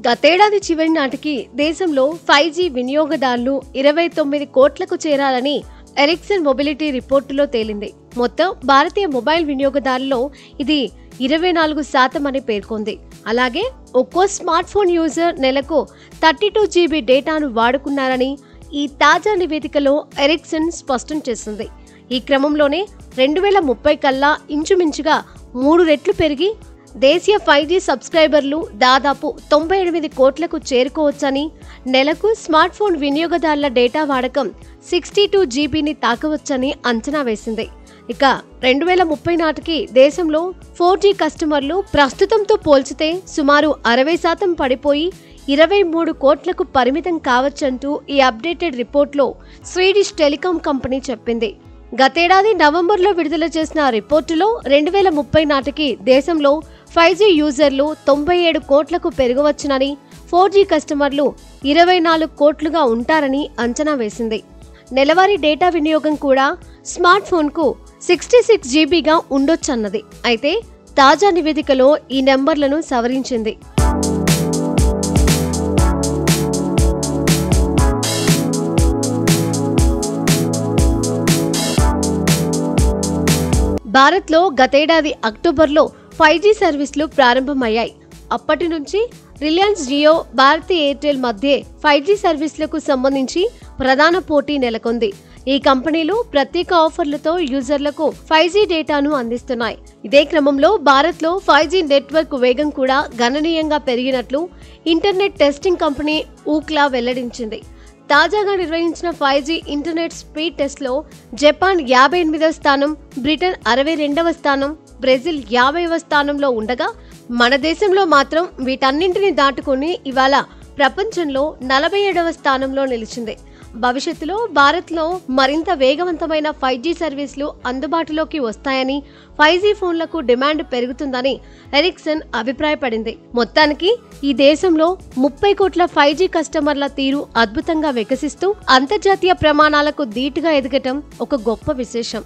గతేడాది చివరి నాటికి దేశంలో 5G వినియోగదారులు 29 కోట్లకు చేరాలని ఎరిక్సన్ మొబిలిటీ రిపోర్టులో తేలింది. మొత్తం భారతీయ మొబైల్ వినియోగదారుల్లో ఇది 24% అని పేర్కొంది. అలాగే ఒక్కో స్మార్ట్ ఫోన్ యూజర్ నెలకు 32 GB డేటాను వాడుకున్నారని ఈ తాజా నివేదికలో ఎరిక్సన్ స్పష్టం చేసింది. ఈ క్రమంలోనే 2030 కల్లా ఇంచుమించుగా 3 రెట్లు పెరిగి దేశీయ 5G సబ్స్క్రైబర్లు దాదాపు 98 కోట్లకు చేరుకోవచ్చని, నెలకు స్మార్ట్ ఫోన్ వినియోగదారుల డేటా వాడకం 62 GBని తాకవచ్చని అంచనా వేసింది. ఇక 2030 నాటికి దేశంలో 4G కస్టమర్లు ప్రస్తుతంతో పోల్చితే సుమారు 60% పడిపోయి 23 కోట్లకు పరిమితం కావచ్చంటూ ఈ అప్డేటెడ్ రిపోర్ట్లో స్వీడిష్ టెలికాం కంపెనీ చెప్పింది. గతేడాది నవంబర్లో విడుదల చేసిన రిపోర్టులో 2030 నాటికి దేశంలో 5G యూజర్లు 97 కోట్లకు పెరగవచ్చునని, 4G కస్టమర్లు 24 కోట్లుగా ఉంటారని అంచనా వేసింది. నెలవారీ డేటా వినియోగం కూడా స్మార్ట్ ఫోన్కు 66 GBగా ఉండొచ్చన్నది. అయితే తాజా నివేదికలో ఈ నెంబర్లను సవరించింది. భారత్లో గతేడాది అక్టోబర్లో 5G సర్వీసులు ప్రారంభమయ్యాయి. అప్పటి నుంచి రిలయన్స్ జియో, భారతీ ఎయిర్టెల్ మధ్య 5G సర్వీసులకు సంబంధించి ప్రధాన పోటీ నెలకొంది. ఈ కంపెనీలు ప్రత్యేక ఆఫర్లతో యూజర్లకు 5G డేటాను అందిస్తున్నాయి. ఇదే క్రమంలో భారత్లో 5G నెట్వర్క్ వేగం కూడా గణనీయంగా పెరిగినట్లు ఇంటర్నెట్ టెస్టింగ్ కంపెనీ ఊక్లా వెల్లడించింది. తాజాగా నిర్వహించిన 5G ఇంటర్నెట్ స్పీడ్ టెస్ట్లో జపాన్ 58వ స్థానం, బ్రిటన్ 62వ స్థానం, బ్రెజిల్ 50వ స్థానంలో ఉండగా మన దేశంలో మాత్రం వీటన్నింటినీ దాటుకుని ఇవాళ ప్రపంచంలో 47వ స్థానంలో నిలిచింది. భవిష్యత్తులో భారత్లో మరింత వేగవంతమైన 5G సర్వీసులు అందుబాటులోకి వస్తాయని, 5G ఫోన్లకు డిమాండ్ పెరుగుతుందని ఎరిక్సన్ అభిప్రాయపడింది. మొత్తానికి ఈ దేశంలో 30 కోట్ల 5G కస్టమర్ల తీరు అద్భుతంగా వికసిస్తూ అంతర్జాతీయ ప్రమాణాలకు ధీటుగా ఎదగటం ఒక గొప్ప విశేషం.